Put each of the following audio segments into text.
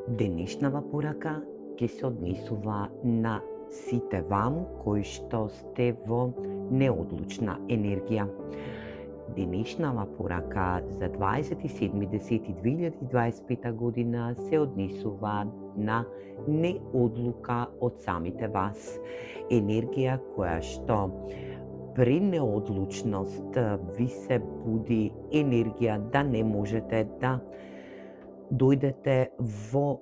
Денешнава порака ќе се однесува на сите вам кои што сте во неодлучна енергија. Денешнава порака за 27.10.2025 година се однесува на неодлука од самите вас. Енергија која што при неодлучност ви се буди енергија да не можете да дојдете во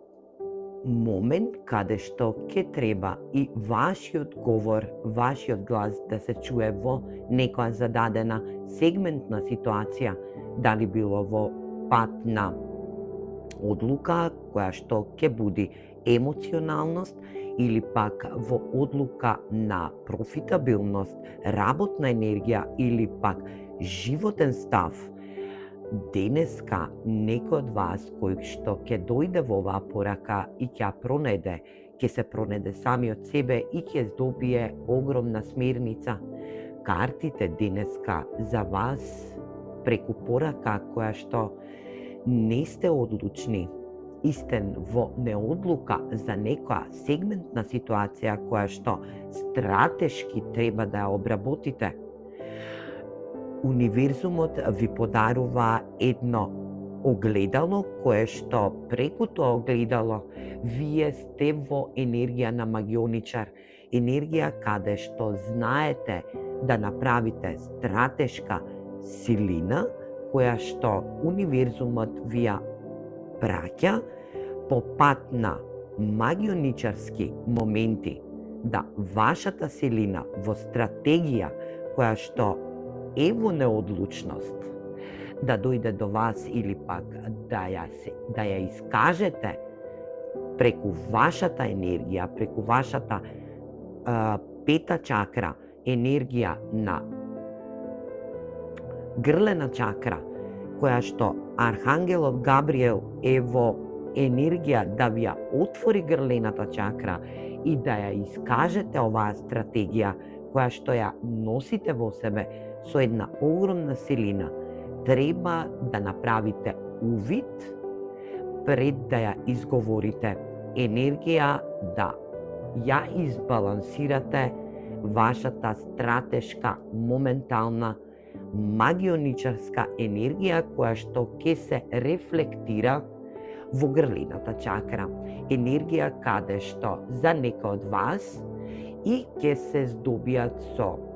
момент каде што ќе треба и вашиот говор, вашиот глас да се чуе во некоја зададена сегментна ситуација, дали било во пат на одлука која што ќе буди емоционалност или пак во одлука на профитабилност, работна енергија или пак животен став. Денеска некој од вас кој што ќе дојде во оваа порака и ќе пронеде, ќе се пронеде сами од себе и ќе добие огромна смерница. Картите денеска за вас преку порака која што не сте одлучни и сте во неодлука за некоја сегментна ситуација која што стратешки треба да ја обработите. Универзумот ви подарува едно огледало кое што преку тоа огледало вие сте во енергија на магионичар, енергија каде што знаете да направите стратешка силина која што универзумот ви ја праќа по пат на магионичарски моменти, да вашата силина во стратегија која што е во неодлучност, да дојде до вас или пак да ја искажете преку вашата енергија, преку вашата пета чакра, енергија на грлена чакра, која што Архангелот Габриел е во енергија да ви ја отвори грлената чакра и да ја искажете оваа стратегија која што ја носите во себе со една огромна силина. Треба да направите увид пред да ја изговорите, енергија да ја избалансирате вашата стратешка, моментална, магионичарска енергија која што ќе се рефлектира во грлената чакра. Енергија каде што за некој од вас и ќе се здобијат со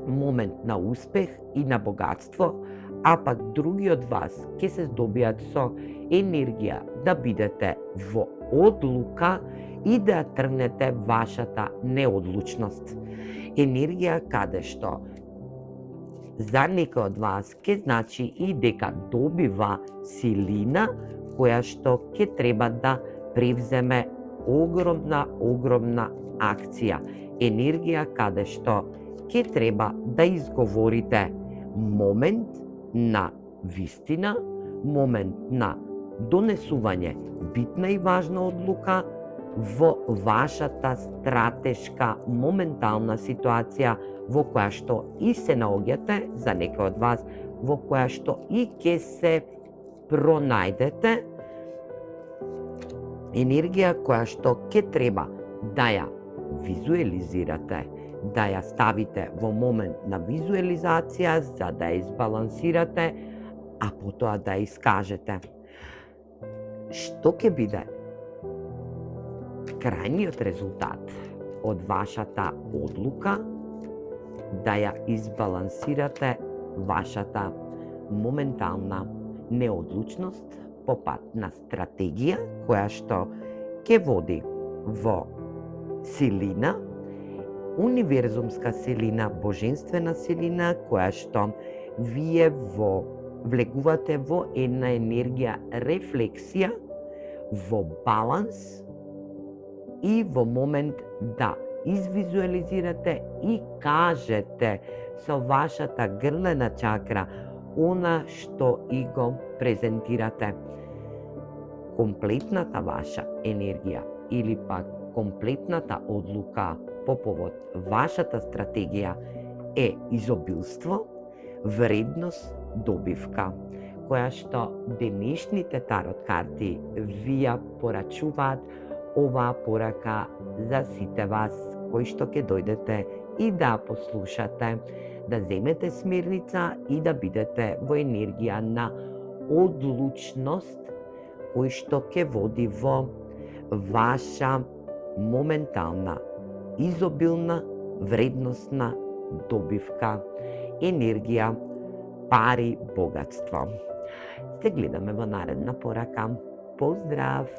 момент на успех и на богатство, а пак други од вас ќе се здобијат со енергија да бидете во одлука и да тргнете вашата неодлучност. Енергија каде што за некој од вас ќе значи и дека добива силина која што ќе треба да превземе огромна акција. Енергија каде што ќе треба да изговорите момент на вистина, момент на донесување битна и важна одлука во вашата стратешка моментална ситуација во која што и се наоѓате, за некој од вас, во која што и ќе се пронајдете, енергија која што ќе треба да ја визуелизирате, да ја ставите во момент на визуелизација за да ја избалансирате, а потоа да ја искажете. Што ќе биде крајниот резултат од вашата одлука да ја избалансирате вашата моментална неодлучност по пат на стратегија која што ќе води во силина, универзумска силина, божествена силина, која што вие влегувате во една енергија рефлексија, во баланс и во момент да извизуализирате и кажете со вашата грлена чакра она што и го презентирате. Комплетната ваша енергија или пак комплетната одлука по повод вашата стратегија е изобилство, вредност, добивка, која што денешните тарот карти ви ја порачуваат оваа порака за сите вас кои што ќе дојдете и да послушате, да земете смирница и да бидете во енергија на одлучност кој што ќе води во ваша моментална, изобилна, вредносна добивка, енергија, пари, богатство. Се гледаме во наредна порака. Поздрав!